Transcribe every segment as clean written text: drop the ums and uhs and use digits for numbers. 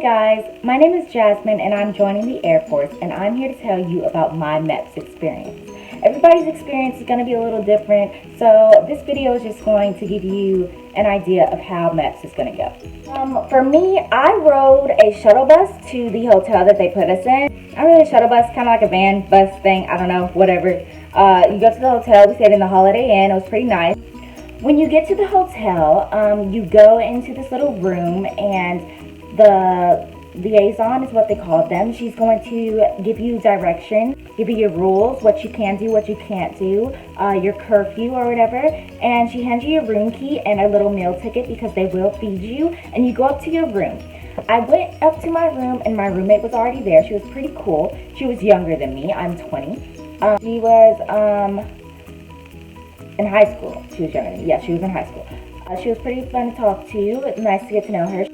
guys, my name is Jasmine and I'm joining the Air Force, and I'm here to tell you about my Meps experience. Everybody's experience is going to be a little different, so this video is just going to give you an idea of how Meps is going to go. For me, I rode a shuttle bus to the hotel that they put us in. I rode a shuttle bus, kind of like a van bus thing, I don't know, whatever. You go to the hotel, we stayed in the Holiday Inn, it was pretty nice. When you get to the hotel, you go into this little room, and the liaison is what they call them. She's going to give you direction, give you your rules, what you can do, what you can't do, your curfew or whatever, and she hands you your room key and a little meal ticket because they will feed you, and you go up to your room. I went up to my room and my roommate was already there. She was pretty cool. She was younger than me. I'm 20. She was in high school. She was younger than me. Yeah, she was in high school. She was pretty fun to talk to. Nice to get to know her.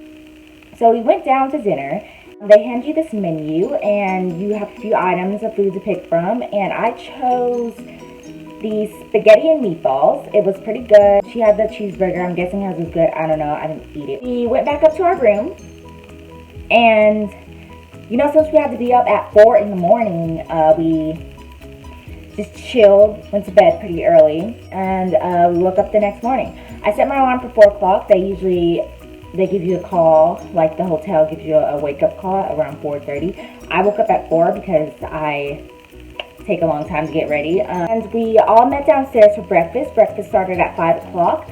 So we went down to dinner. They hand you this menu, and you have a few items of food to pick from, and I chose the spaghetti and meatballs. It was pretty good. She had the cheeseburger. I'm guessing hers was good. I don't know. I didn't eat it. We went back up to our room, and you know, since we had to be up at 4 in the morning, we just chilled, went to bed pretty early, and we woke up the next morning. I set my alarm for 4 o'clock. They give you a call, like the hotel gives you a wake-up call around 4:30. I woke up at 4 because I take a long time to get ready. And we all met downstairs for breakfast. Breakfast started at 5 o'clock.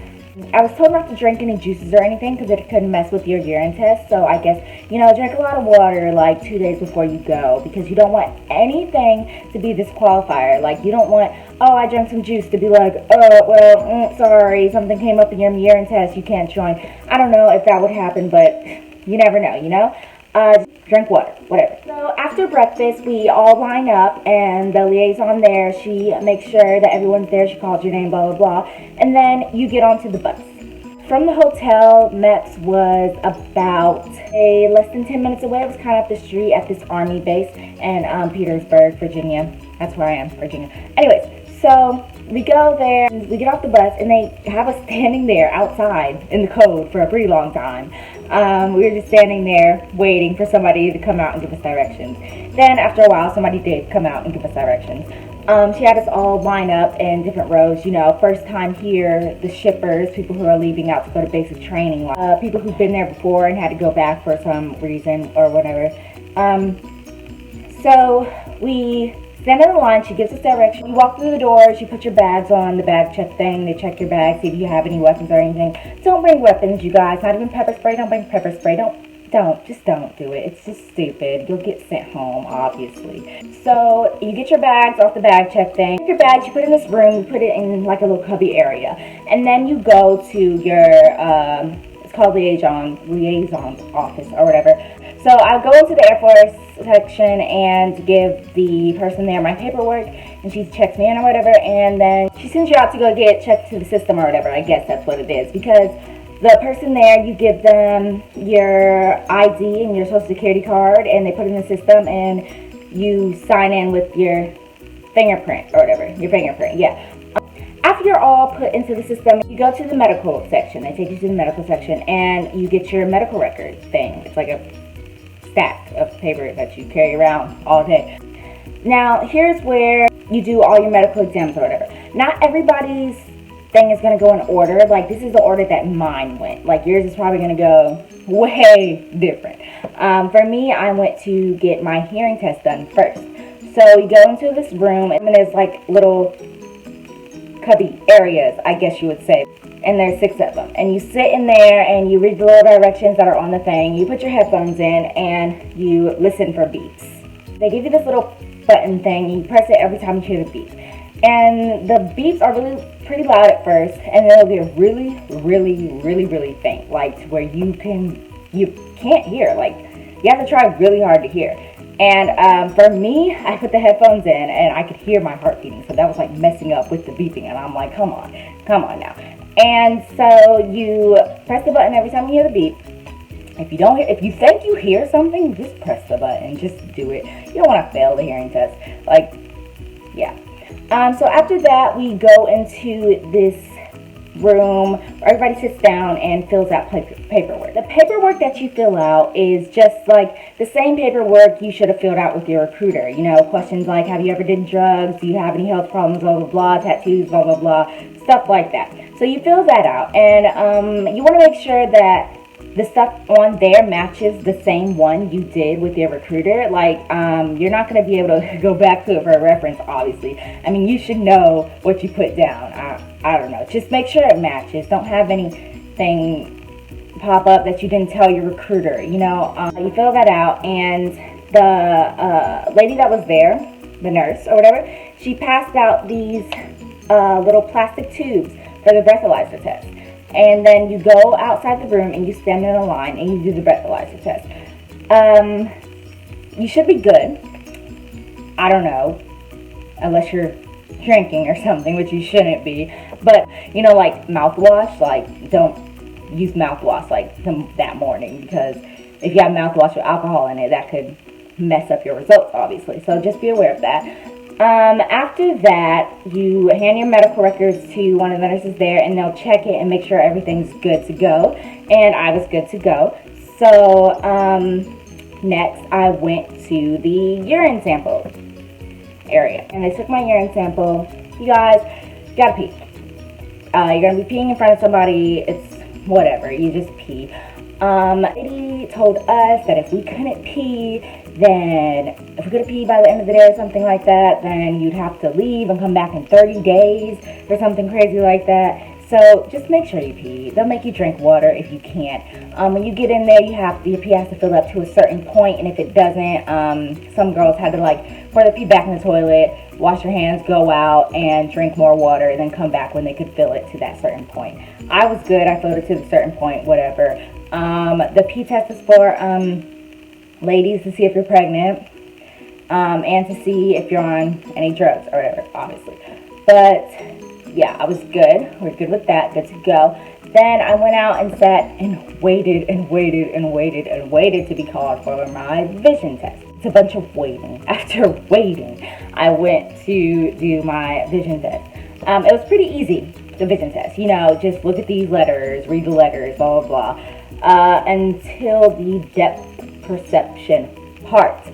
I was told not to drink any juices or anything because it could mess with your urine test. So I guess, you know, drink a lot of water like 2 days before you go, because you don't want anything to be disqualifier. Like, you don't want, oh, I drank some juice, to be like, oh, well, sorry, something came up in your urine test, you can't join. I don't know if that would happen, but you never know, you know? Drink water, whatever. So after breakfast, we all line up, and the liaison there, she makes sure that everyone's there. She calls your name, blah, blah, blah. And then you get onto the bus. From the hotel, Meps was about less than 10 minutes away. It was kind of up the street at this Army base in Petersburg, Virginia. That's where I am, Virginia. Anyways, so we go there, and we get off the bus, and they have us standing there outside in the cold for a pretty long time. We were just standing there waiting for somebody to come out and give us directions. Then after a while, somebody did come out and give us directions. She had us all line up in different rows. You know, first time here, the shippers, people who are leaving out to go to basic training, people who've been there before and had to go back for some reason or whatever. So we stand in the line. She gives us direction. You walk through the doors. You put your bags on the bag check thing. They check your bag, see if you have any weapons or anything. Don't bring weapons, you guys. Not even pepper spray. Don't bring pepper spray. Just don't do it. It's just stupid. You'll get sent home, obviously. So you get your bags off the bag check thing. Your bags, you put it in this room. You put it in like a little cubby area, and then you go to your it's called liaison's office or whatever. So I'll go into the Air Force section and give the person there my paperwork, and she checks me in or whatever, and then she sends you out to go get checked to the system or whatever. I guess that's what it is, because the person there, you give them your ID and your social security card, and they put it in the system, and you sign in with your fingerprint or whatever. Your fingerprint, yeah. After you're all put into the system, you go to the medical section. They take you to the medical section, and you get your medical record thing. It's like a stack of paper that you carry around all day. Now, here's where you do all your medical exams or whatever. Not everybody's thing is going to go in order. Like, this is the order that mine went. Like, yours is probably going to go way different. For me, I went to get my hearing test done first. So you go into this room, and there's like little cubby areas, I guess you would say. And there's 6 of them. And you sit in there, and you read the little directions that are on the thing. You put your headphones in, and you listen for beeps. They give you this little button thing, and you press it every time you hear the beep. And the beeps are pretty loud at first, and then they'll get really faint, like to where you can't hear. Like, you have to try really hard to hear. And for me, I put the headphones in, and I could hear my heart beating, so that was like messing up with the beeping, and I'm like, come on now. And so you press the button every time you hear the beep. If you think you hear something, just press the button, just do it. You don't want to fail the hearing test. Like, yeah. So after that, we go into this room where everybody sits down and fills out paperwork. The paperwork that you fill out is just like the same paperwork you should have filled out with your recruiter. You know, questions like, have you ever did drugs? Do you have any health problems? Blah, blah, blah. Tattoos, blah, blah, blah. Stuff like that. So you fill that out, and you want to make sure that the stuff on there matches the same one you did with your recruiter. Like, you're not going to be able to go back to it for a reference, obviously. I mean, you should know what you put down. I don't know. Just make sure it matches. Don't have anything pop up that you didn't tell your recruiter. You know, you fill that out, and the lady that was there, the nurse or whatever, she passed out these little plastic tubes for the breathalyzer test. And then you go outside the room and you stand in a line and you do the breathalyzer test. You should be good. I don't know, unless you're drinking or something, which you shouldn't be. But, you know, like mouthwash, like don't use mouthwash like that morning, because if you have mouthwash with alcohol in it, that could mess up your results, obviously. So just be aware of that. After that, you hand your medical records to one of the nurses there, and they'll check it and make sure everything's good to go. And I was good to go. So, next, I went to the urine sample area. And they took my urine sample. You guys, you gotta pee. You're gonna be peeing in front of somebody. It's whatever. You just pee. Lady told us that if we couldn't pee, then if we couldn't pee by the end of the day or something like that, then you'd have to leave and come back in 30 days or something crazy like that. So just make sure you pee. They'll make you drink water if you can't. When you get in there, your pee has to fill up to a certain point, and if it doesn't, some girls had to, like, pour the pee back in the toilet, wash your hands, go out, and drink more water, and then come back when they could fill it to that certain point. I was good. I filled it to the certain point, whatever. The pee test is for ladies to see if you're pregnant, and to see if you're on any drugs or whatever, obviously. But yeah, I was good. We're good with that. Good to go. Then I went out and sat and waited and waited and waited and waited to be called for my vision test. It's a bunch of waiting. After waiting, I went to do my vision test. It was pretty easy, the vision test. You know, just look at these letters, read the letters, blah, blah, blah. Until the depth perception part.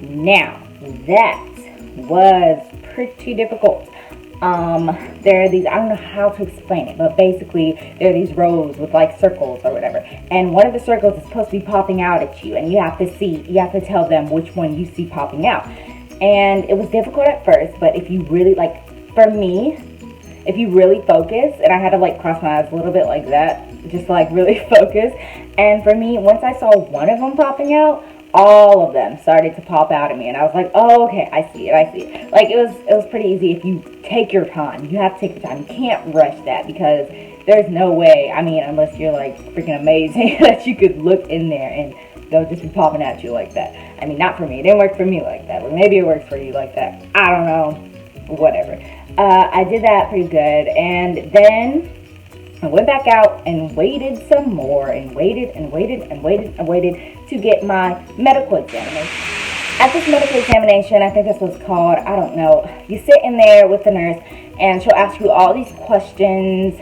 Now, that was pretty difficult. There are these, I don't know how to explain it, but basically there are these rows with like circles or whatever, and one of the circles is supposed to be popping out at you, and you have to tell them which one you see popping out. And it was difficult at first, but if you really, like, for me, if you really focus, and I had to like cross my eyes a little bit like that, just like really focus, and for me, once I saw one of them popping out, all of them started to pop out at me, and I was like, oh, okay, I see it. Like, it was pretty easy if you take your time. You have to take your time. You can't rush that, because there's no way, I mean, unless you're like freaking amazing, that you could look in there and they'll just be popping at you like that. I mean, not for me. It didn't work for me like that, but maybe it works for you like that. I don't know. Whatever. I did that pretty good, and then I went back out and waited some more, and waited to get my medical examination. At this medical examination, I think that's what it's called, I don't know, you sit in there with the nurse, and she'll ask you all these questions,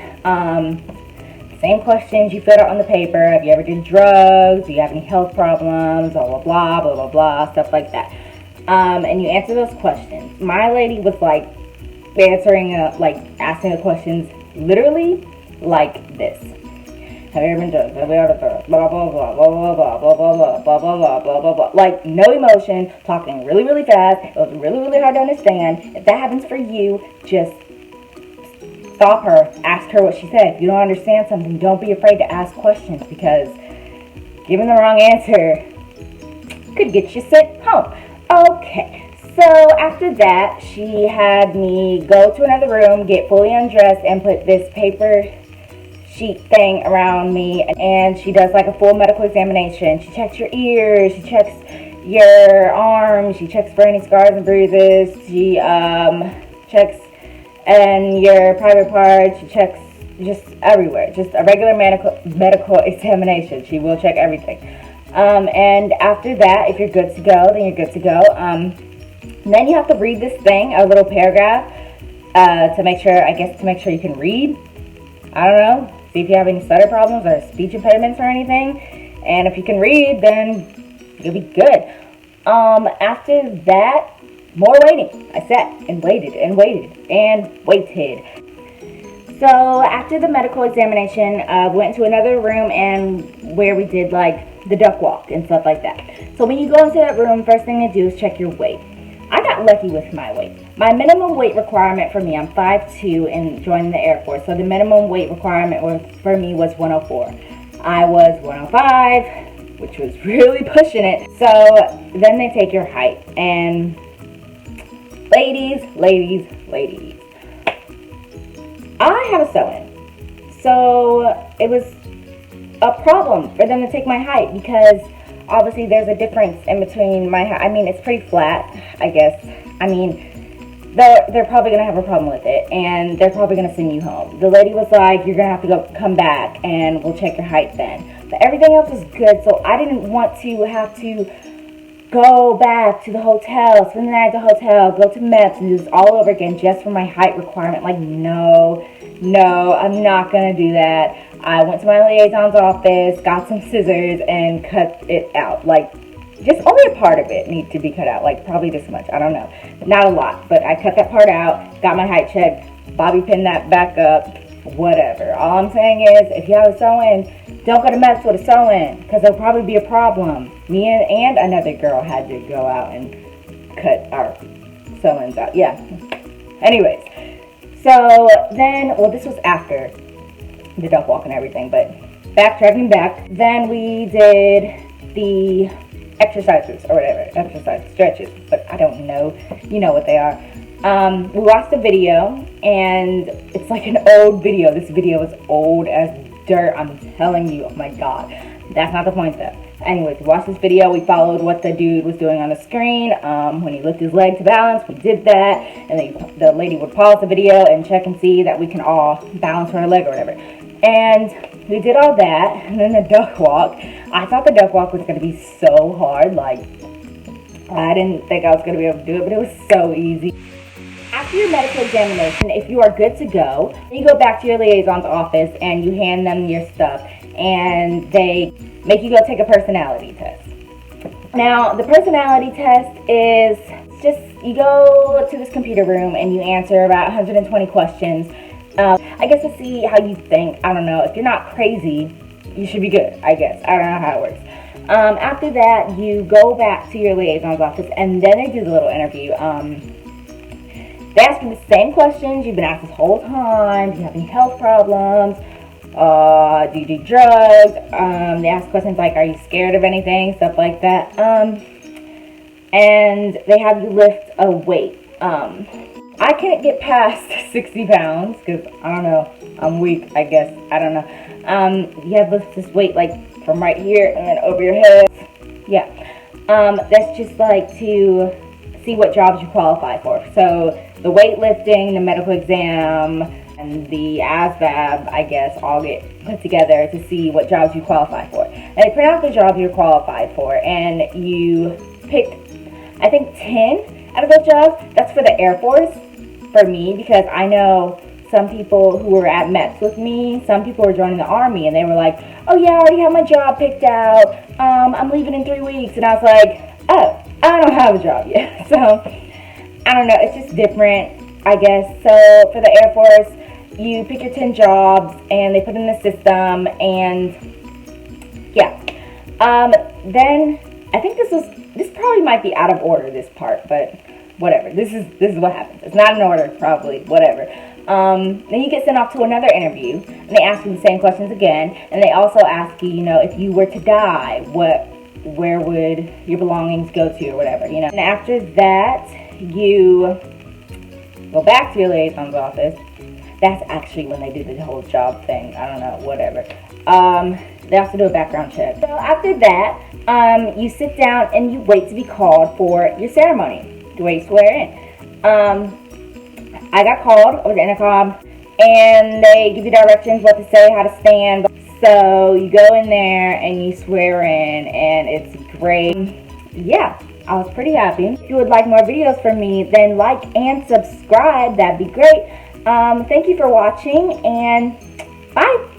same questions you filled out on the paper. Have you ever did drugs? Do you have any health problems? Blah, blah, blah, blah, blah, blah, stuff like that. And you answer those questions. My lady was like asking the questions literally like this. Have you ever been drugged? Have you ever drugged? Blah, blah, blah, blah, blah, blah, blah, blah, blah, blah, blah, blah, blah, blah. Like, no emotion, talking really, really fast. It was really, really hard to understand. If that happens for you, just stop her. Ask her what she said. If you don't understand something, don't be afraid to ask questions, because giving the wrong answer could get you sent home. Okay. So after that, she had me go to another room, get fully undressed, and put this paper sheet thing around me, and she does like a full medical examination. She checks your ears, she checks your arms, she checks for any scars and bruises, she checks and your private parts, she checks just everywhere. Just a regular medical examination. She will check everything. And after that, if you're good to go, then you're good to go. Then you have to read this thing, a little paragraph, to make sure you can read. I don't know, see if you have any stutter problems or speech impediments or anything. And if you can read, then you'll be good. After that, more waiting. I sat and waited and waited and waited. So after the medical examination, we went to another room and where we did like the duck walk and stuff like that. So when you go into that room, first thing to do is check your weight. I got lucky with my weight. My minimum weight requirement for me, I'm 5'2" and joining the Air Force. So the minimum weight requirement for me was 104. I was 105, which was really pushing it. So then they take your height. And ladies, I have a sew-in. So it was a problem for them to take my height because obviously there's a difference in between my height. I mean, it's pretty flat, I guess. I mean, they're probably going to have a problem with it, and they're probably going to send you home. The lady was like, you're going to have to come back, and we'll check your height then. But everything else was good, so I didn't want to have to go back to the hotel, spend the night at the hotel, go to Meps, and do this all over again just for my height requirement. Like, no, I'm not going to do that. I went to my liaison's office, got some scissors, and cut it out. Like, just only a part of it needs to be cut out. Like, probably this much. I don't know. Not a lot, but I cut that part out, got my height checked, bobby pinned that back up, whatever. All I'm saying is, if you have a sew-in, don't go to Meps with a sew-in, because there'll probably be a problem. Me and another girl had to go out and cut our sew-ins out. Yeah. Anyways, so then, well, this was after the duck walk and everything, but backtracking back, then we did the exercises or whatever, exercise stretches, but I don't know, you know what they are. We watched the video, and it's like an old video. This video is old as dirt, I'm telling you. Oh my god, that's not the point though. Anyways, we watched this video, we followed what the dude was doing on the screen. When he lifted his leg to balance, we did that, and then the lady would pause the video and check and see that we can all balance her leg or whatever. And we did all that, and then the duck walk. I thought the duck walk was going to be so hard. Like, I didn't think I was going to be able to do it, but it was so easy. After your medical examination, if you are good to go, you go back to your liaison's office and you hand them your stuff, and they make you go take a personality test. Now, the personality test is just, you go to this computer room and you answer about 120 questions. I guess to see how you think. I don't know. If you're not crazy, you should be good, I guess. I don't know how it works. After that, you go back to your liaison's office, and then they do the little interview. They ask you the same questions you've been asked this whole time. Do you have any health problems? Do you do drugs? They ask questions like, are you scared of anything? Stuff like that. And they have you lift a weight. I can't get past 60 pounds because, I don't know, I'm weak, I guess. I don't know. You have to lift this weight, like, from right here and then over your head. Yeah. That's just, like, to see what jobs you qualify for. So, the weightlifting, the medical exam, and the ASVAB, I guess, all get put together to see what jobs you qualify for. And they print out the jobs you're qualified for, and you pick, I think, 10 out of those jobs. That's for the Air Force, for me, because I know some people who were at Meps with me, some people were joining the Army, and they were like, oh yeah, I already have my job picked out, I'm leaving in 3 weeks, and I was like, oh, I don't have a job yet. So, I don't know, it's just different, I guess. So, for the Air Force, you pick your 10 jobs, and they put in the system, and yeah. Then, I think this probably might be out of order, this part, but whatever. This is what happens. It's not in order, probably, whatever. Then you get sent off to another interview, and they ask you the same questions again, and they also ask you, you know, if you were to die, where would your belongings go to, or whatever, you know. And after that, you go back to your liaison's office. That's actually when they do the whole job thing. I don't know, whatever. They also do a background check. So after that, you sit down and you wait to be called for your ceremony, the way you swear in. I got called over the intercom, and they give you directions what to say, how to stand. So you go in there and you swear in, and it's great. Yeah, I was pretty happy. If you would like more videos from me, then like and subscribe. That'd be great. Thank you for watching, and Bye!